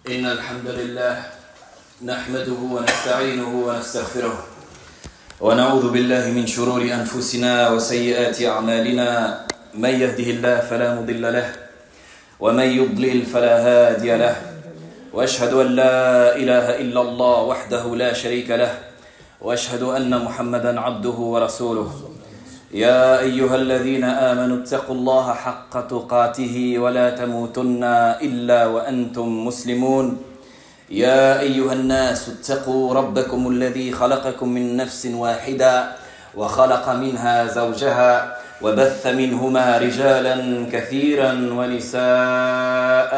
إن الحمد لله نحمده ونستعينه ونستغفره ونعوذ بالله من شرور أنفسنا وسيئات أعمالنا من يهده الله فلا مضل له ومن يضلل فلا هادي له وأشهد أن لا إله إلا الله وحده لا شريك له وأشهد أن محمدا عبده ورسوله يا أيها الذين آمنوا اتقوا الله حق تقاته ولا تموتن إلا وأنتم مسلمون يا أيها الناس اتقوا ربكم الذي خلقكم من نفس واحدة وخلق منها زوجها وبث منهما رجالا كثيرا ونساء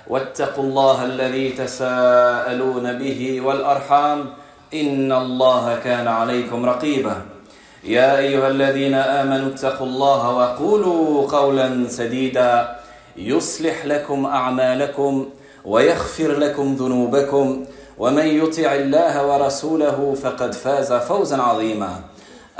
واتقوا الله الذي تساءلون به والأرحام إن الله كان عليكم رقيبا يا أيها الذين آمنوا اتقوا الله وقولوا قولا سديدا يصلح لكم أعمالكم ويغفر لكم ذنوبكم ومن يطع الله ورسوله فقد فاز فوزا عظيما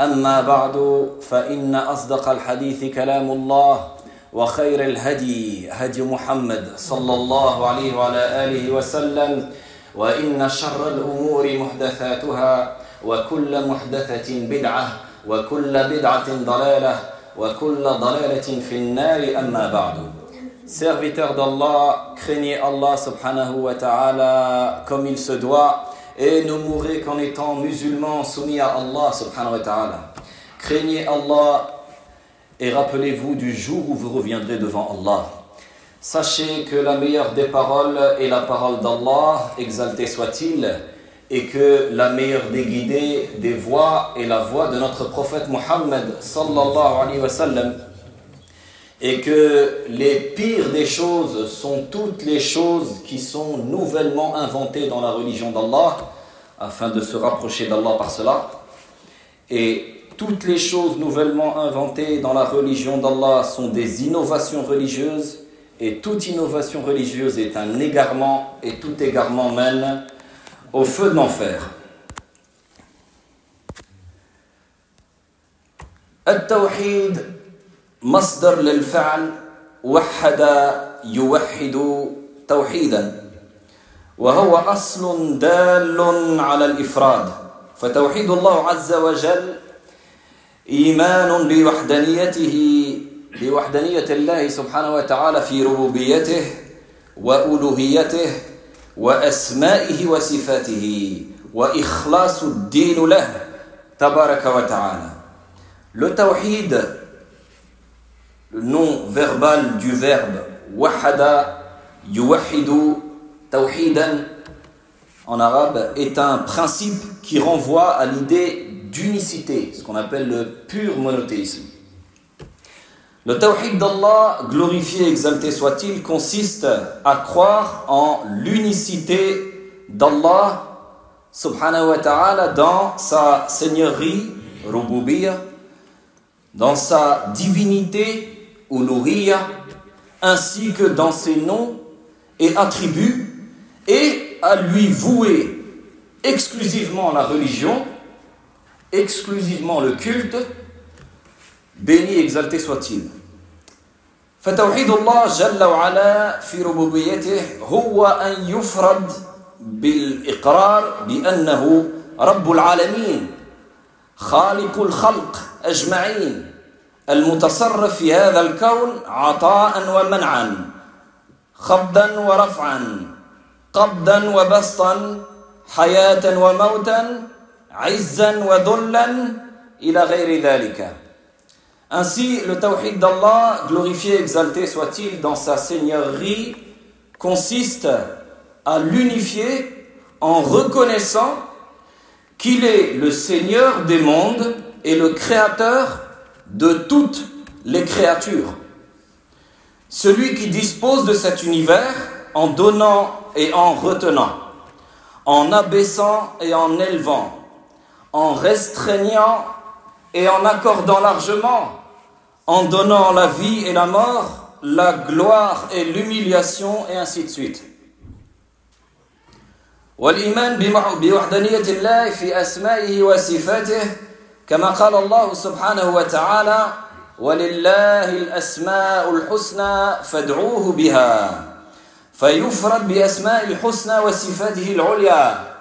أما بعد فإن أصدق الحديث كلام الله وخير الهدي هدي محمد صلى الله عليه وعلى آله وسلم وإن شر الأمور محدثاتها وكل محدثة بدعة وكل بدعة ضلالة وكل ضلالة في النار أما بعد. Serviteurs d'Allah, craignez Allah subhanahu wa ta'ala comme il se doit et ne mourrez qu'en étant musulmans soumis à Allah subhanahu wa ta'ala. Craignez Allah et rappelez-vous du jour où vous reviendrez devant Allah. Sachez que la meilleure des paroles est la parole d'Allah, exalté soit-il, et que la meilleure des guidées, des voies est la voie de notre prophète Muhammad sallallahu alayhi wa sallam, et que les pires des choses sont toutes les choses qui sont nouvellement inventées dans la religion d'Allah, afin de se rapprocher d'Allah par cela, et toutes les choses nouvellement inventées dans la religion d'Allah sont des innovations religieuses, et toute innovation religieuse est un égarement, et tout égarement mène au feu de l'enfer. التوحيد مصدر للفعل وحد يوحد توحيدا وهو أصل دال على الإفراد فتوحيد الله عز وجل إيمان بوحدانية الله سبحانه وتعالى في ربوبيته وألوهيته وأسمائه وصفاته وإخلاص الدين له تبارك وتعالى. Le tawhid, le nom verbal du verbe wahada yuwahidu tawhidan en arabe, est un principe qui renvoie à l'idée d'unicité, ce qu'on appelle le pur monothéisme. Le tawhid d'Allah, glorifié et exalté soit-il, consiste à croire en l'unicité d'Allah subhanahu wa ta'ala dans sa seigneurie, rububiyya, dans sa divinité, uluhiyya, ainsi que dans ses noms et attributs, et à lui vouer exclusivement la religion, exclusivement le culte, béni et exalté soit-il. فتوحيد الله جل وعلا في ربوبيته هو أن يفرد بالإقرار بأنه رب العالمين خالق الخلق أجمعين المتصرف في هذا الكون عطاء ومنعا خفضا ورفعا قبضا وبسطا حياة وموتا عزا وذلا إلى غير ذلك. Ainsi, le tawhid d'Allah, glorifié et exalté soit-il dans sa seigneurie, consiste à l'unifier en reconnaissant qu'il est le Seigneur des mondes et le créateur de toutes les créatures. Celui qui dispose de cet univers en donnant et en retenant, en abaissant et en élevant, en restreignant et en accordant largement, en donnant la vie et la mort, la gloire et l'humiliation, et ainsi de suite. والإيمان بوحدانية الله في أسمائه وصفاته كما قال الله سبحانه وتعالى ولله الأسماء الحسنى فادعوه بها فيفرد بأسماء الحسنى وصفاته العليا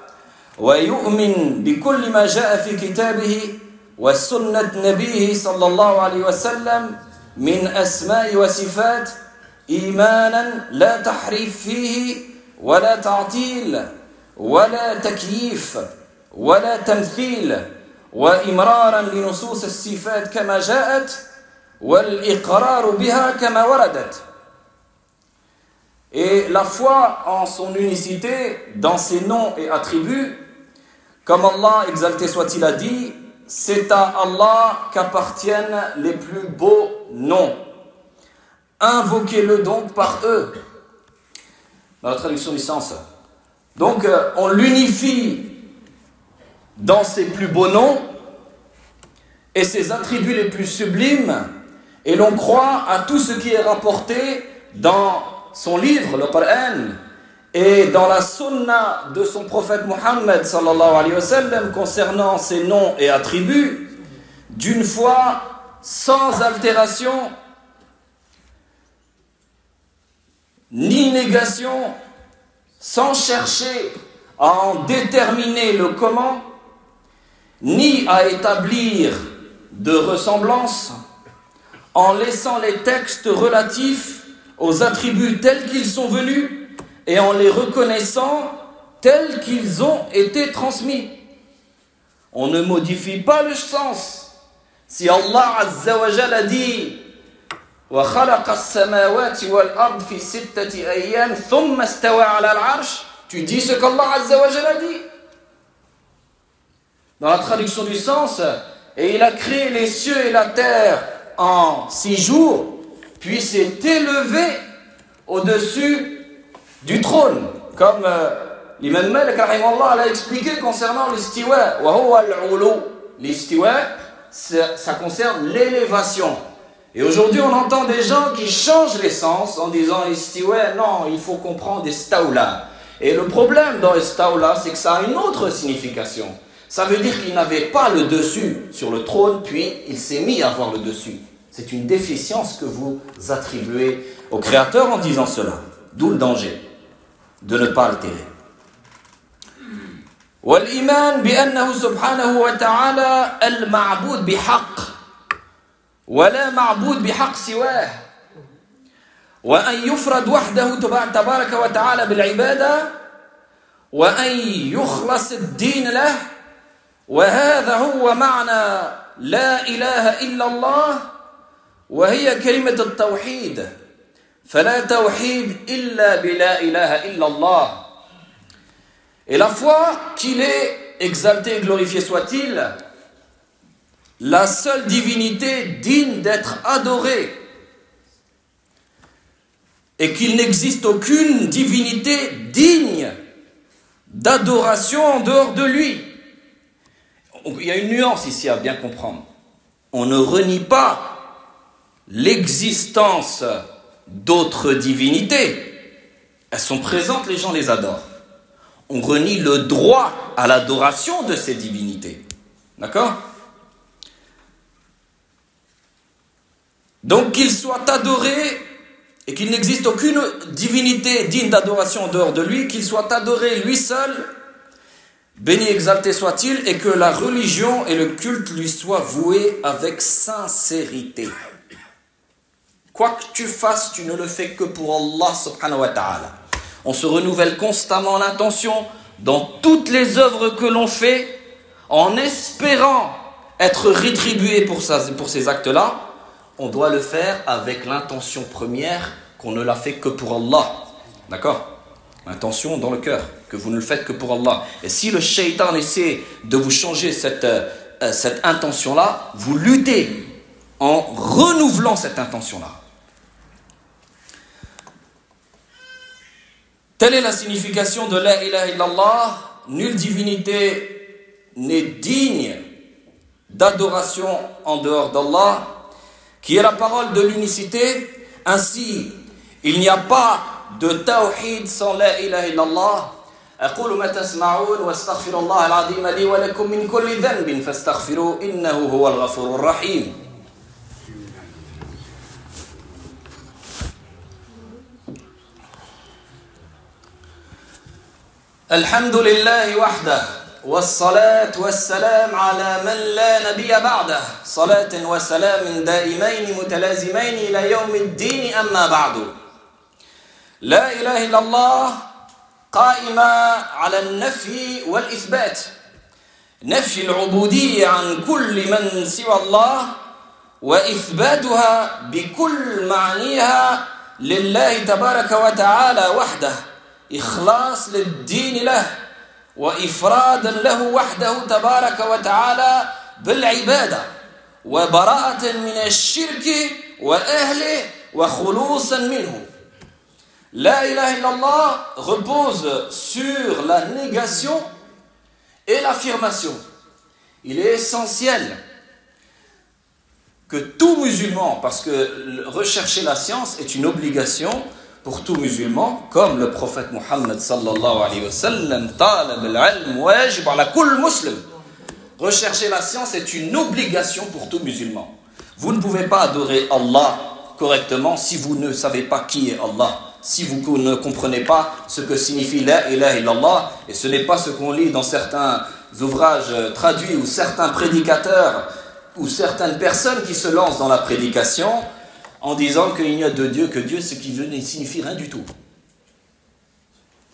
ويؤمن بكل ما جاء في كتابه وسنة نبيه صلى الله عليه وسلم من أسماء وصفات إيمانا لا تحريف فيه ولا تعطيل ولا تكييف ولا تمثيل وإمرارا لنصوص الصفات كما جاءت والإقرار بها كما وردت. Et la foi en son unicité, dans ses noms et attributs, comme Allah, exalté soit-il, a dit, c'est à Allah qu'appartiennent les plus beaux noms. Invoquez-le donc par eux. Dans la traduction du sens. Donc, on l'unifie dans ses plus beaux noms et ses attributs les plus sublimes, et l'on croit à tout ce qui est rapporté dans son livre, le Coran, et dans la sunna de son prophète Muhammad sallallahu alayhi wa sallam concernant ses noms et attributs, d'une foi sans altération, ni négation, sans chercher à en déterminer le comment, ni à établir de ressemblance, en laissant les textes relatifs aux attributs tels qu'ils sont venus et en les reconnaissant tels qu'ils ont été transmis. On ne modifie pas le sens. Si Allah Azza wa Jalla a dit وَخَلَقَ السَّمَاوَاتِ وَالْأَرْضِ فِي سِتَّةِ أَيَّامٍ ثُمَّ اسْتَوَى عَلَى الْعَرْشِ, tu dis ce qu'Allah Azza wa Jalla a dit. Dans la traduction du sens, et il a créé les cieux et la terre en 6 jours, puis s'est élevé au-dessus du trône, comme l'imam Malik l'a expliqué concernant l'istiwa. L'istiwa, ça concerne l'élévation. Et aujourd'hui, on entend des gens qui changent les sens en disant istiwa, non, il faut comprendre istawla. Et le problème dans istawla, c'est que ça a une autre signification. Ça veut dire qu'il n'avait pas le dessus sur le trône, puis il s'est mis à avoir le dessus. C'est une déficience que vous attribuez au Créateur en disant cela. D'où le danger de ne pas altérer. والإيمان بأنه سبحانه وتعالى المعبود بحق ولا معبود بحق سواه وأن يفرد وحده تبارك وتعالى بالعبادة وأن يخلص الدين له وهذا هو معنى لا إله إلا الله وهي كلمة التوحيد فلا توحيد إلا بلا إله إلا الله. Et la foi qu'il est, exalté et glorifié soit-il, la seule divinité digne d'être adorée, et qu'il n'existe aucune divinité digne d'adoration en dehors de lui. Il y a une nuance ici à bien comprendre. On ne renie pas l'existence d'autres divinités. Elles sont présentes, les gens les adorent. On renie le droit à l'adoration de ces divinités. D'accord ? Donc qu'il soit adoré et qu'il n'existe aucune divinité digne d'adoration en dehors de lui, qu'il soit adoré lui seul, béni exalté soit-il, et que la religion et le culte lui soient voués avec sincérité. Quoi que tu fasses, tu ne le fais que pour Allah subhanahu wa ta'ala. On se renouvelle constamment l'intention dans toutes les œuvres que l'on fait, en espérant être rétribué pour ces actes-là. On doit le faire avec l'intention première qu'on ne l'a fait que pour Allah. D'accord ? L'intention dans le cœur, que vous ne le faites que pour Allah. Et si le shaitan essaie de vous changer cette intention-là, vous luttez en renouvelant cette intention-là. Telle est la signification de la ilaha illallah. Nulle divinité n'est digne d'adoration en dehors d'Allah, qui est la parole de l'unicité. Ainsi, il n'y a pas de tawhid sans la ilaha illallah. أقول ما تسمعون واستغفر الله العظيم لي ولكم من كل ذنب فاستغفروه إنه هو الغفور الرحيم. الحمد لله وحده والصلاة والسلام على من لا نبي بعده صلاة وسلام دائمين متلازمين إلى يوم الدين أما بعد لا إله إلا الله قائمة على النفي والإثبات نفي العبودية عن كل من سوى الله وإثباتها بكل معانيها لله تبارك وتعالى وحده إخلاص للدين له وإفرادا له وحده تبارك وتعالى بالعبادة وبراءة من الشرك وأهله وخلوصا منه. La ilaha illallah repose sur la négation et l'affirmation. Il est essentiel que tout musulman, parce que rechercher la science est une obligation pour tout musulman, comme le prophète Muhammad sallallahu alayhi wa sallam, talab al-ilm wajib ala kull muslim. Rechercher la science est une obligation pour tout musulman. Vous ne pouvez pas adorer Allah correctement si vous ne savez pas qui est Allah, si vous ne comprenez pas ce que signifie la ilaha illallah, et ce n'est pas ce qu'on lit dans certains ouvrages traduits ou certains prédicateurs ou certaines personnes qui se lancent dans la prédication en disant qu'il n'y a de Dieu que Dieu, ce qui ne signifie rien du tout.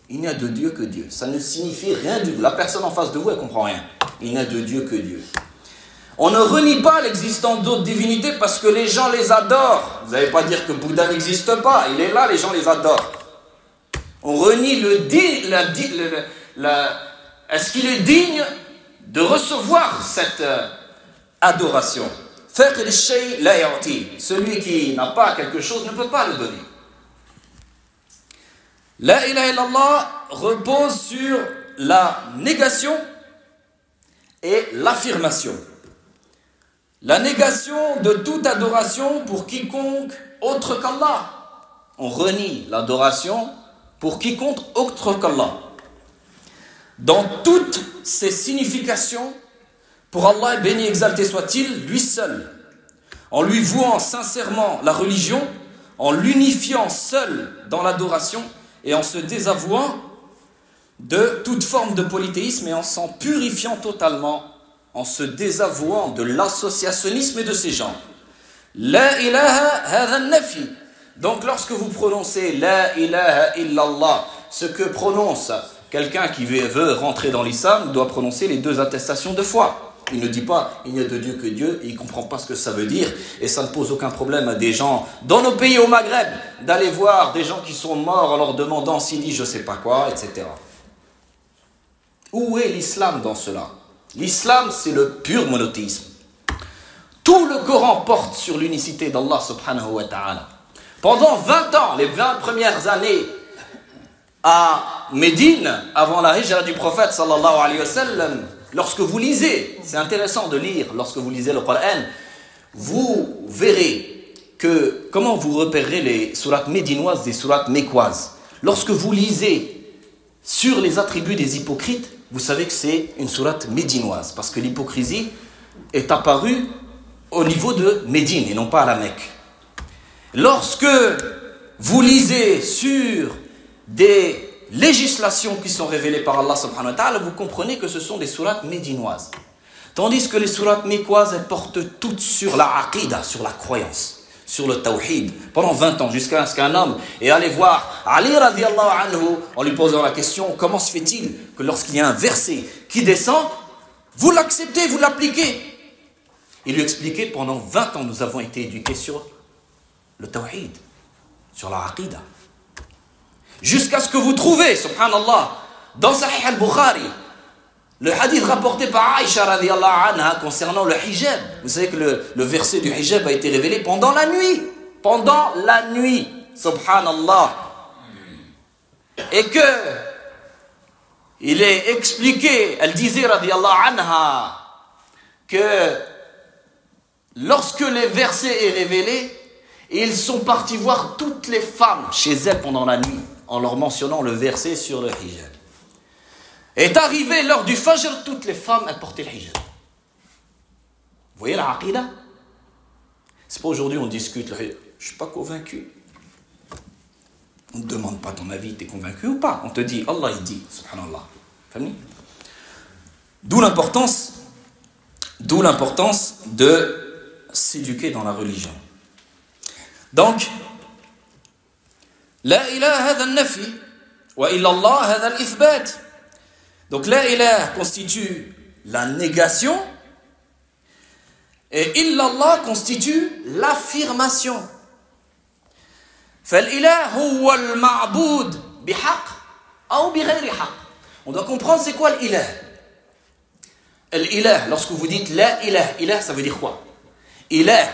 Il n'y a de Dieu que Dieu. Ça ne signifie rien du tout. La personne en face de vous, elle ne comprend rien. Il n'y a de Dieu que Dieu. On ne renie pas l'existence d'autres divinités parce que les gens les adorent. Vous n'allez pas dire que Bouddha n'existe pas. Il est là, les gens les adorent. On renie est-ce qu'il est digne de recevoir cette adoration? Celui qui n'a pas quelque chose ne peut pas le donner. La ilaha illallah repose sur la négation et l'affirmation. La négation de toute adoration pour quiconque autre qu'Allah. On renie l'adoration pour quiconque autre qu'Allah. Dans toutes ses significations, pour Allah, béni exalté soit-il, lui seul, en lui vouant sincèrement la religion, en l'unifiant seul dans l'adoration et en se désavouant de toute forme de polythéisme et en s'en purifiant totalement, en se désavouant de l'associationnisme et de ses genres. La ilaha hadha nafi. Donc lorsque vous prononcez la ilaha illallah, ce que prononce quelqu'un qui veut rentrer dans l'islam doit prononcer les deux attestations de foi. Il ne dit pas il n'y a de Dieu que Dieu et il ne comprend pas ce que ça veut dire et ça ne pose aucun problème à des gens dans nos pays au Maghreb d'aller voir des gens qui sont morts en leur demandant s'ils disent je sais pas quoi, etc. Où est l'islam dans cela? L'islam c'est le pur monothéisme. Tout le Coran porte sur l'unicité d'Allah subhanahu wa ta'ala. Pendant 20 ans, les 20 premières années à Médine, avant la hijra du prophète sallallahu alayhi wa sallam, lorsque vous lisez, c'est intéressant de lire, lorsque vous lisez le Coran, vous verrez que, comment vous repérez les sourates médinoises des sourates mécoises. Lorsque vous lisez sur les attributs des hypocrites, vous savez que c'est une sourate médinoise, parce que l'hypocrisie est apparue au niveau de Médine et non pas à la Mecque. Lorsque vous lisez sur des législations qui sont révélées par Allah subhanahu wa ta'ala, vous comprenez que ce sont des sourates médinoises. Tandis que les sourates mécoises, elles portent toutes sur la aqida, sur la croyance, sur le tawhid, pendant 20 ans, jusqu'à ce qu'un homme est allé voir Ali radiallahu anhu, en lui posant la question, comment se fait-il que lorsqu'il y a un verset qui descend, vous l'acceptez, vous l'appliquez? Il lui expliquait, pendant 20 ans, nous avons été éduqués sur le tawhid, sur la aqida. Jusqu'à ce que vous trouvez, subhanallah, dans Sahih al-Bukhari, le hadith rapporté par Aïcha radiallahu anha concernant le hijab. Vous savez que le verset du hijab a été révélé pendant la nuit. Pendant la nuit, subhanallah. Et que il est expliqué, elle disait radiallahu anha, que lorsque les versets est révélé, ils sont partis voir toutes les femmes chez elles pendant la nuit, en leur mentionnant le verset sur le hijab. Est arrivé l'heure du fajr, toutes les femmes elles portaient le hijab. Vous voyez la aqida? C'est pas aujourd'hui on discute, je ne suis pas convaincu. On ne te demande pas ton avis, tu es convaincu ou pas. On te dit, Allah il dit, subhanallah. Famille. D'où l'importance de s'éduquer dans la religion. Donc, la ilaha hadha al-nafi wa illa Allah hadha al-ithbat. Donc la ilaha constitue la négation et illallah constitue l'affirmation. فالإله هو المعبود بحق أو بغير حق. On doit comprendre c'est quoi l'ilah. L'ilah, lorsque vous dites la ilah, ilah ça veut dire quoi? Ilah,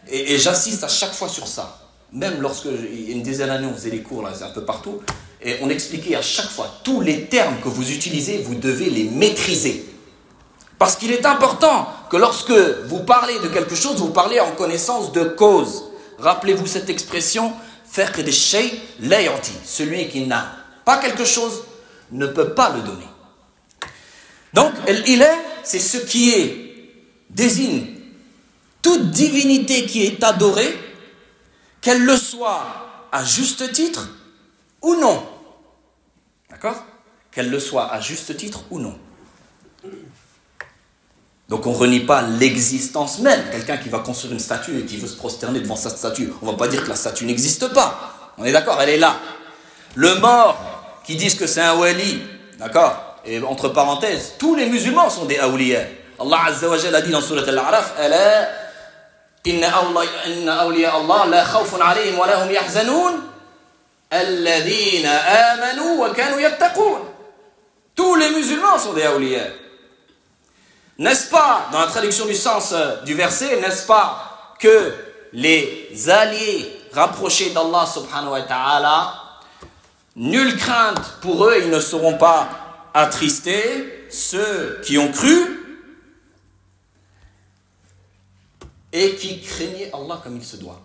et j'insiste à chaque fois sur ça. Même lorsque, il y a une dizaine d'années, on faisait les cours là, un peu partout, et on expliquait à chaque fois, tous les termes que vous utilisez, vous devez les maîtriser. Parce qu'il est important que lorsque vous parlez de quelque chose, vous parlez en connaissance de cause. Rappelez-vous cette expression, faqid ash-shay la yu'ti. Celui qui n'a pas quelque chose ne peut pas le donner. Donc, l'ilah, c'est ce qui désigne toute divinité qui est adorée, qu'elle le soit à juste titre ou non. D'accord? Qu'elle le soit à juste titre ou non. Donc on ne renie pas l'existence même. Quelqu'un qui va construire une statue et qui veut se prosterner devant sa statue, on ne va pas dire que la statue n'existe pas. On est d'accord, elle est là. Le mort qui disent que c'est un wali, d'accord? Et entre parenthèses, tous les musulmans sont des awliya. Allah Azza wa Jalla a dit dans Surat Al-A'raf, Ala inna awliya Allah la khawfun alayhim wa la hum yahzanun alladhina amanu wa kanu yattaqun. Tous les musulmans sont des awliya. N'est-ce pas, dans la traduction du sens du verset, n'est-ce pas que les alliés rapprochés d'Allah subhanahu wa ta'ala, nulle crainte pour eux, ils ne seront pas attristés, ceux qui ont cru et qui craignaient Allah comme il se doit.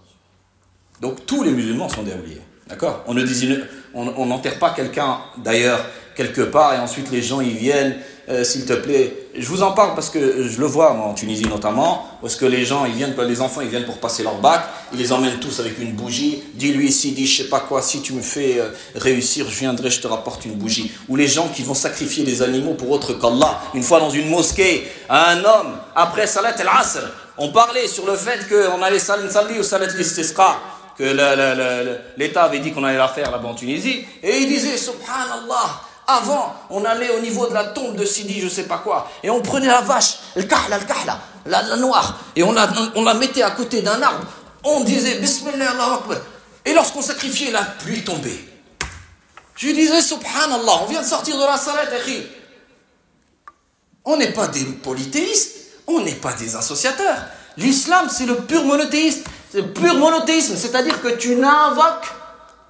Donc tous les musulmans sont des awliya. D'accord? On n'enterre pas quelqu'un d'ailleurs quelque part et ensuite les gens y viennent, s'il te plaît. Je vous en parle parce que je le vois moi, en Tunisie notamment, parce que les gens, les enfants ils viennent pour passer leur bac, ils les emmènent tous avec une bougie, dis-lui ici, dis je sais pas quoi, si tu me fais réussir, je viendrai, je te rapporte une bougie. Ou les gens qui vont sacrifier des animaux pour autre qu'Allah. Une fois dans une mosquée, un homme, après Salat al-Asr, on parlait sur le fait qu'on allait salir ou Salat al-Istisqa, que l'État avait dit qu'on allait la faire là-bas en Tunisie, et il disait, subhanallah, avant, on allait au niveau de la tombe de Sidi, je sais pas quoi, et on prenait la vache, le kahla, la noire, et on la mettait à côté d'un arbre, on disait, Bismillah, Allahu Akbar, et lorsqu'on sacrifiait, la pluie tombait. Je lui disais, subhanallah, on vient de sortir de la salat, on n'est pas des polythéistes, on n'est pas des associateurs. L'islam, c'est le pur monothéisme. C'est le pur monothéisme, c'est-à-dire que tu n'invoques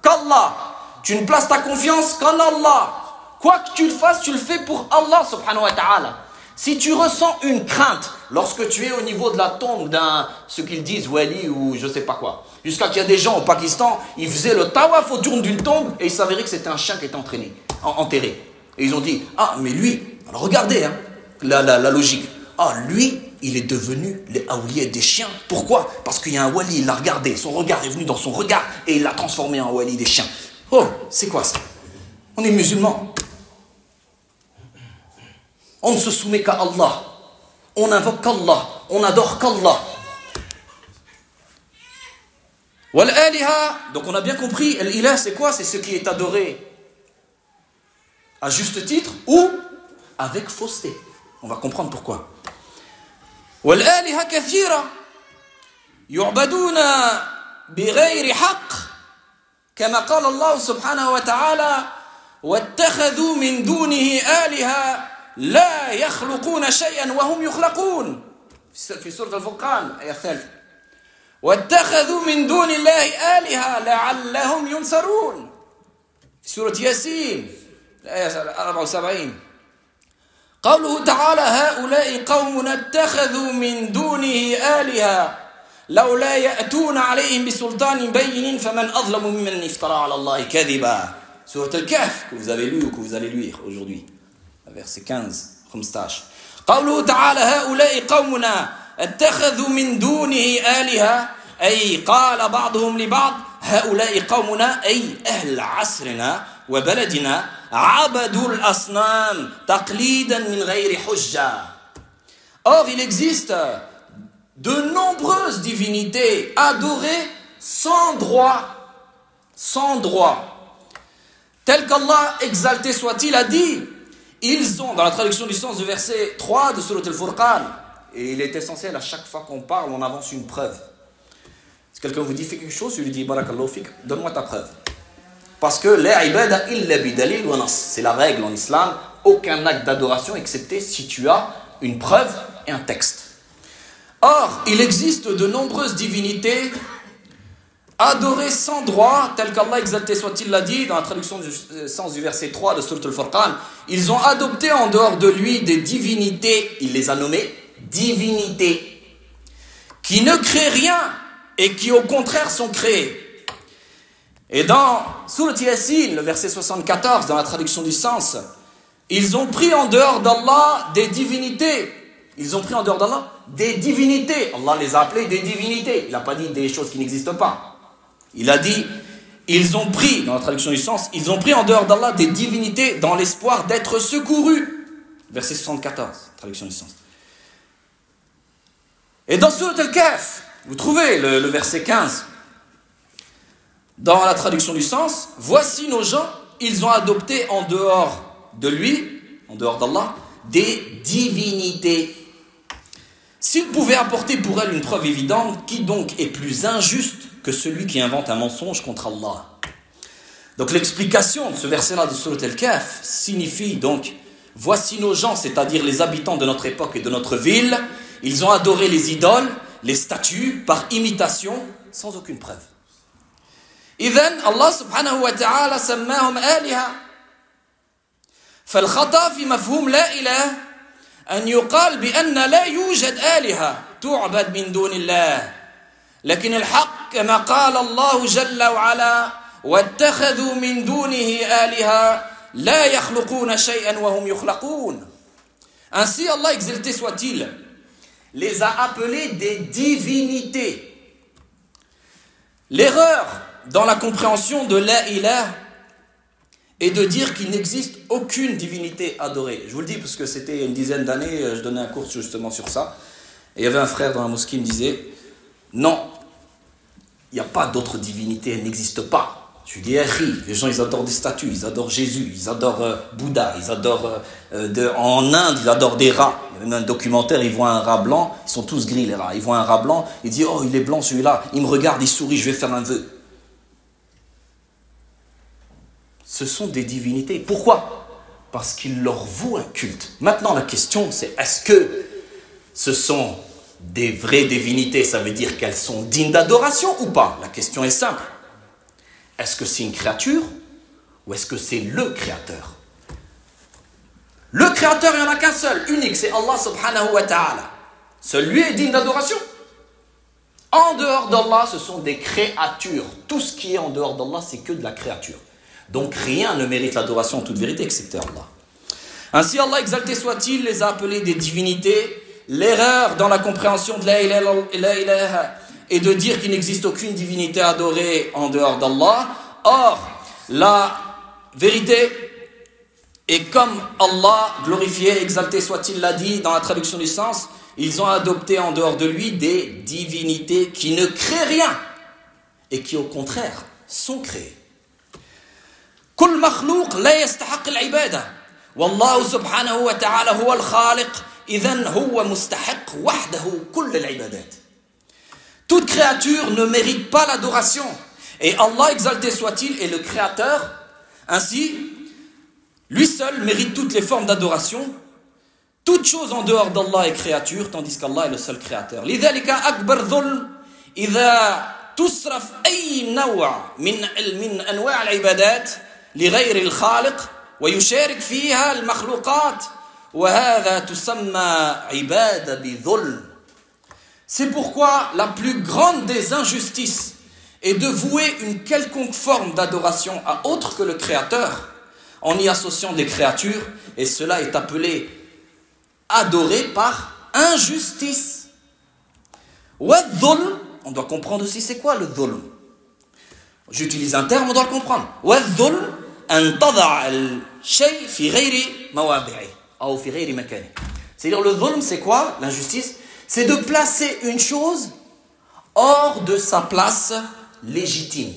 qu'Allah. Tu ne places ta confiance qu'en Allah. Quoi que tu le fasses, tu le fais pour Allah subhanahu wa ta'ala. Si tu ressens une crainte lorsque tu es au niveau de la tombe d'un, ce qu'ils disent, wali ou je sais pas quoi, jusqu'à qu'il y a des gens au Pakistan, ils faisaient le tawaf autour d'une tombe et il s'avérait que c'était un chien qui était enterré. Et ils ont dit, ah mais lui, alors regardez la logique, ah lui, il est devenu les awliya des chiens. Pourquoi? Parce qu'il y a un wali, il l'a regardé, son regard est venu dans son regard et il l'a transformé en wali des chiens. Oh, c'est quoi ça? On est musulmans. On ne se soumet qu'à Allah. On invoque qu'Allah. On adore qu'Allah. Donc on a bien compris, l'ilah c'est quoi? C'est ce qui est adoré à juste titre ou avec fausseté. On va comprendre pourquoi. والآلهة كثيرة يعبدون بغير حق كما قال الله سبحانه وتعالى واتخذوا من دونه آلهة لا يخلقون شيئا وهم يخلقون في سورة الفرقان آية 3 واتخذوا من دون الله آلهة لعلهم ينصرون في سورة ياسين الآية 74 قوله تعالى هؤلاء قوم اتخذوا من دونه آلهة لولا يأتون عليهم بسلطان بين فمن أظلم ممن افترى على الله كذبا. Surat Al-Kahf que vous avez lu ou que vous allez lire aujourd'hui, verset 15, 15. قوله تعالى هؤلاء قومنا اتخذوا من دونه آلهة أي قال بعضهم لبعض هؤلاء قومنا أي أهل عصرنا وبلدنا عبدوا الأصنام تقليدا من غير حجة. Or, il existe de nombreuses divinités adorées sans droit. Tel qu'Allah, exalté soit-il, a dit, ils ont, dans la traduction du sens du verset 3 de Surat al-Furqan, et il est essentiel, à chaque fois qu'on parle, on avance une preuve. Si quelqu'un vous dit, fais quelque chose, je lui dis, barakallahu fik, donne-moi ta preuve. Parce que la ibada illa bidalil wa nas, c'est la règle en islam, aucun acte d'adoration excepté si tu as une preuve et un texte. Or, il existe de nombreuses divinités adorées sans droit, tel qu'Allah exalté soit-il l'a dit dans la traduction du sens du verset 3 de Surat al-Furqan. Ils ont adopté en dehors de lui des divinités, il les a nommées divinités, qui ne créent rien et qui au contraire sont créées. Et dans Surat Yasin, le verset 74, dans la traduction du sens, ils ont pris en dehors d'Allah des divinités. Ils ont pris en dehors d'Allah des divinités. Allah les a appelées des divinités. Il n'a pas dit des choses qui n'existent pas. Il a dit, ils ont pris, dans la traduction du sens, ils ont pris en dehors d'Allah des divinités dans l'espoir d'être secourus. Verset 74, traduction du sens. Et dans Surat al-Kahf, vous trouvez le verset 15. Dans la traduction du sens, voici nos gens, ils ont adopté en dehors de lui, en dehors d'Allah, des divinités. S'ils pouvaient apporter pour elles une preuve évidente, qui donc est plus injuste que celui qui invente un mensonge contre Allah? Donc l'explication de ce verset-là de Surat al-Kahf signifie donc, voici nos gens, c'est-à-dire les habitants de notre époque et de notre ville, ils ont adoré les idoles, les statues, par imitation, sans aucune preuve. إذن الله سبحانه وتعالى سماهم آلهة. فالخطأ في مفهوم لا إله أن يقال بأن لا يوجد آلهة تعبد من دون الله. لكن الحق كما قال الله جل وعلا واتخذوا من دونه آلهة لا يخلقون شيئا وهم يخلقون. Ainsi Allah exalté soit-il les a appelés des divinités. L'erreur dans la compréhension de la ilah est de dire qu'il n'existe aucune divinité adorée. Je vous le dis parce que c'était il y a une dizaine d'années, je donnais un cours justement sur ça. Et il y avait un frère dans la mosquée qui me disait, non, il n'y a pas d'autre divinité, elle n'existe pas. Je lui dis, les gens ils adorent des statues, ils adorent Jésus, ils adorent Bouddha, ils adorent en Inde, ils adorent des rats. Il y a même un documentaire, ils voient un rat blanc, ils sont tous gris les rats. Ils voient un rat blanc, ils disent, oh il est blanc celui-là, il me regarde, il sourit, je vais faire un vœu. Ce sont des divinités. Pourquoi? Parce qu'ils leur vouent un culte. Maintenant la question c'est, est-ce que ce sont des vraies divinités? Ça veut dire qu'elles sont dignes d'adoration ou pas? La question est simple. Est-ce que c'est une créature ou est-ce que c'est le créateur? Le créateur, il n'y en a qu'un seul, unique, c'est Allah subhanahu wa ta'ala. Celui est digne d'adoration. En dehors d'Allah, ce sont des créatures. Tout ce qui est en dehors d'Allah, c'est que de la créature. Donc rien ne mérite l'adoration en toute vérité excepté Allah. Ainsi Allah exalté soit-il les a appelés des divinités. L'erreur dans la compréhension de la ilaha est de dire qu'il n'existe aucune divinité adorée en dehors d'Allah. Or, la vérité est comme Allah, glorifié, exalté soit-il, l'a dit dans la traduction du sens, ils ont adopté en dehors de lui des divinités qui ne créent rien et qui au contraire sont créées. كل مخلوق لا يستحق العبادة والله سبحانه وتعالى هو الخالق إذن هو مستحق وحده كل العبادات. Toute créature ne mérite pas l'adoration. Et Allah, exalté soit-il, est le créateur. Ainsi, lui seul mérite toutes les formes d'adoration. Toute chose en dehors d'Allah est créature, tandis qu'Allah est le seul créateur. لذلك أكبر ظلم إذا تصرف أي نوع من أنواع العبادات لغير الخالق ويشارك فيها المخلوقات وهذا تسمى عبادة بظلم. C'est pourquoi la plus grande des injustices est de vouer une quelconque forme d'adoration à autre que le Créateur, en y associant des créatures, et cela est appelé adorer par injustice. Wa dhulm, on doit comprendre aussi c'est quoi le dhulm. J'utilise un terme, on doit le comprendre. وَالظُّلْمُ أَن تَضَعَ الشَّيْء فِي غَيْرِ مَوَاضِعِهِ أو في غير مكانه. C'est-à-dire le dhulm, c'est quoi? L'injustice, c'est de placer une chose hors de sa place légitime.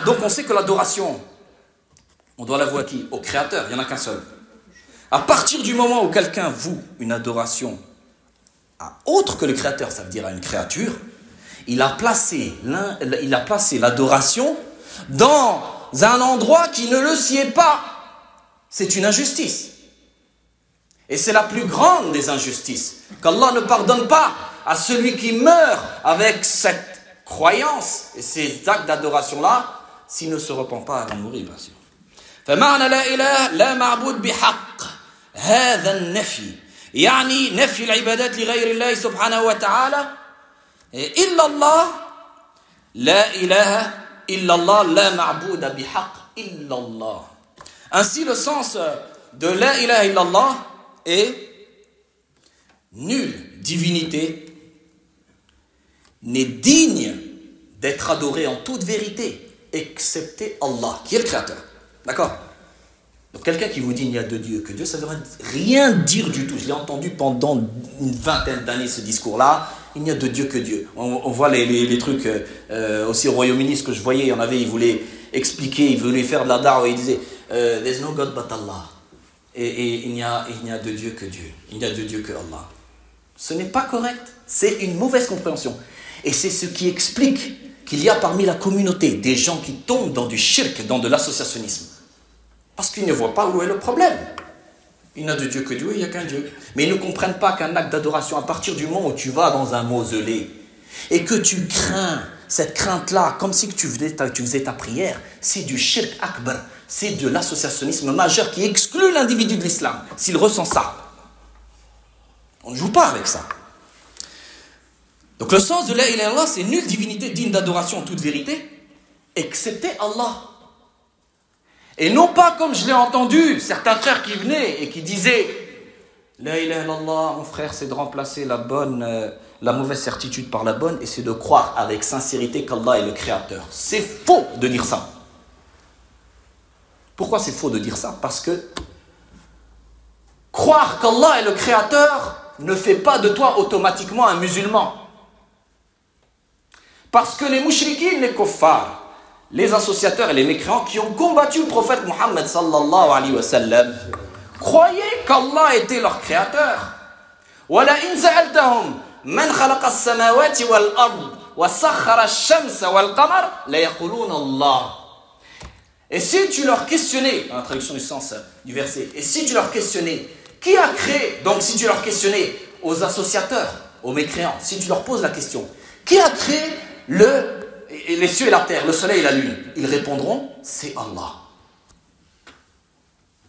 Donc on sait que l'adoration, on doit l'avouer à qui? Au Créateur, il n'y en a qu'un seul. À partir du moment où quelqu'un voue une adoration à autre que le Créateur, ça veut dire à une créature, il a placé l'adoration dans un endroit qui ne le sied pas. C'est une injustice. Et c'est la plus grande des injustices. Qu'Allah ne pardonne pas à celui qui meurt avec cette croyance et ces actes d'adoration-là, s'il ne se repent pas avant de mourir, bien sûr. فمعنى لا إله لا معبود بحق هذا النفي يعني نفي العبادات لغير الله سبحانه وتعالى إلا الله لا إله إلا الله لا معبود بحق إلا الله. Ainsi le sens de la ilaha illallah est nulle divinité n'est digne d'être adorée en toute vérité excepté Allah qui est le créateur. D'accord? Donc quelqu'un qui vous dit il n'y a de Dieu que Dieu, ça ne veut rien dire du tout. Je l'ai entendu pendant une vingtaine d'années ce discours-là. Il n'y a de Dieu que Dieu. On voit les trucs aussi au Royaume-Uni, ce que je voyais, il y en avait, ils voulaient expliquer, ils voulaient faire de la da'wah, ils disaient there's no God but Allah. Et il n'y a de Dieu que Dieu. Il n'y a de Dieu que Allah. Ce n'est pas correct. C'est une mauvaise compréhension. Et c'est ce qui explique qu'il y a parmi la communauté des gens qui tombent dans du shirk, dans de l'associationnisme. Parce qu'ils ne voient pas où est le problème. Il n'y a de Dieu que Dieu, il n'y a qu'un Dieu. Mais ils ne comprennent pas qu'un acte d'adoration, à partir du moment où tu vas dans un mausolée et que tu crains cette crainte-là, comme si tu faisais ta prière, c'est du shirk akbar, c'est de l'associationnisme majeur qui exclut l'individu de l'islam, s'il ressent ça. On ne joue pas avec ça. Donc le sens de la ilaha illallah, c'est nulle divinité digne d'adoration en toute vérité, excepté Allah. Et non pas comme je l'ai entendu, certains frères qui venaient et qui disaient la ilaha illallah, mon frère, c'est de remplacer la mauvaise certitude par la bonne et c'est de croire avec sincérité qu'Allah est le créateur. C'est faux de dire ça. Pourquoi c'est faux de dire ça? Parce que croire qu'Allah est le créateur ne fait pas de toi automatiquement un musulman. Parce que les mouchriquines, les kuffars, les associateurs et les mécréants qui ont combattu le prophète Mohammed sallallahu alayhi wa sallam croyaient qu'Allah était leur créateur. وَلَئِنْ سَأَلْتَهُمْ مَنْ خَلَقَ السَّمَاوَاتِ وَالْأَرْضِ وَسَخَّرَ الشَّمْسَ وَالْقَمَرَ لَيَقُولُونَ اللَّهُ. Et si tu leur questionnais, dans la traduction du sens du verset, et si tu leur questionnais, qui a créé, donc si tu leur questionnais aux associateurs, aux mécréants, si tu leur poses la question, qui a créé les cieux et la terre, le soleil et la lune, ils répondront, c'est Allah.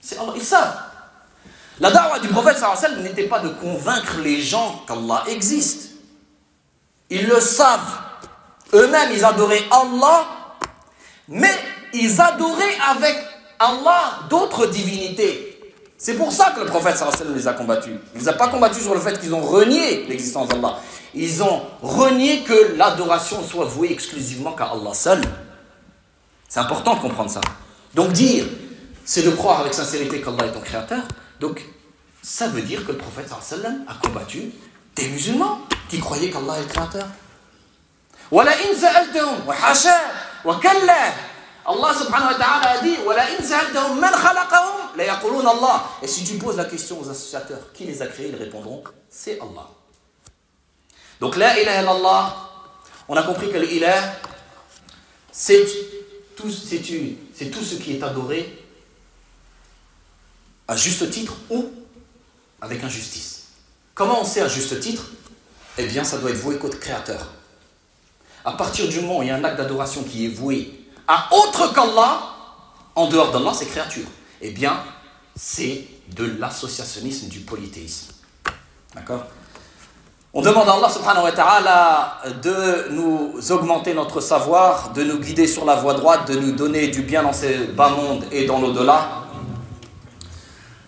C'est Allah, ils savent. La da'wah du prophète sallallahu alayhi wa sallam n'était pas de convaincre les gens qu'Allah existe. Ils le savent. Eux-mêmes, ils adoraient Allah, mais ils adoraient avec Allah d'autres divinités. C'est pour ça que le prophète sallallahu alayhi wa sallam les a combattus. Il ne les a pas combattus sur le fait qu'ils ont renié l'existence d'Allah. Ils ont renié que l'adoration soit vouée exclusivement qu'à Allah seul. C'est important de comprendre ça. Donc dire, c'est de croire avec sincérité qu'Allah est ton créateur. Donc ça veut dire que le prophète sallallahu alayhi wa sallam a combattu des musulmans qui croyaient qu'Allah est le créateur. وَلَئِنْ سَأَلْتَهُمْ وَحَاشَا وَكَلَّا. Allah subhanahu wa ta'ala a dit وَلَئِنْ سَأَلْتَهُمْ مَنْ خَلَقَهُمْ لَيَقُولُونَ اللَّهُ. Et si tu poses la question aux associateurs, qui les a créés, ils répondront, c'est Allah. Donc la ilaha illallah, on a compris que l'ilah, c'est tout ce qui est adoré à juste titre ou avec injustice. Comment on sait à juste titre? Eh bien, ça doit être voué qu'au créateur. À partir du moment où il y a un acte d'adoration qui est voué à autre qu'Allah, en dehors d'Allah, c'est créature. Eh bien, c'est de l'associationnisme, du polythéisme. D'accord? On demande à Allah subhanahu wa ta'ala de nous augmenter notre savoir, de nous guider sur la voie droite, de nous donner du bien dans ces bas mondes et dans l'au-delà,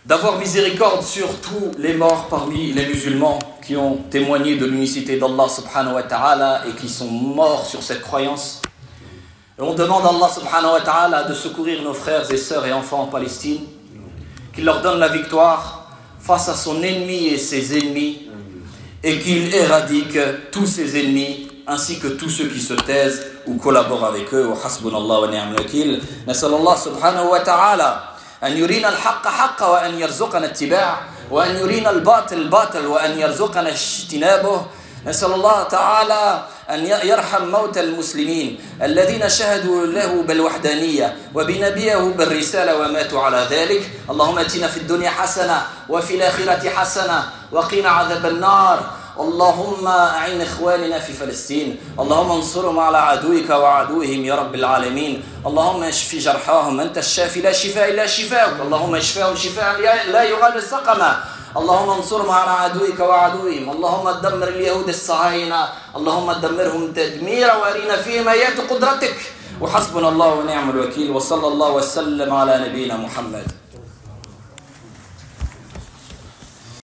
d'avoir miséricorde sur tous les morts parmi les musulmans qui ont témoigné de l'unicité d'Allah subhanahu wa ta'ala et qui sont morts sur cette croyance. Et on demande à Allah subhanahu wa ta'ala de secourir nos frères et sœurs et enfants en Palestine, qu'il leur donne la victoire face à son ennemi et ses ennemis, et qu'il éradique tous ses ennemis ainsi que tous ceux qui se taisent ou collaborent avec eux. Wa hasbunallah wa ni'mal wakil. Nasallallahu subhanahu wa ta'ala an yurina al-haqqa haqqa wa an yarzuqana ittiba'ah wa an yurina al-batil batil wa an yarzuqana ijtinabuh. نسأل الله تعالى أن يرحم موتى المسلمين الذين شهدوا له بالوحدانية وبنبيه بالرسالة وماتوا على ذلك. اللهم اتنا في الدنيا حسنة وفي الآخرة حسنة وقنا عذاب النار. اللهم أعن إخواننا في فلسطين. اللهم انصرهم على عدوك وعدوهم يا رب العالمين. اللهم اشف جرحاهم. أنت الشافي لا شفاء إلا شفاءك. اللهم اشفاهم شفاء لا يغادر سقما. اللهم انصرهم على عدوك وعدوهم. اللهم دمر اليهود الصهاينة. اللهم دمرهم تدميرا وارنا فيهم آيات قدرتك. وحسبنا الله ونعم الوكيل. وصلى الله وسلم على نبينا محمد.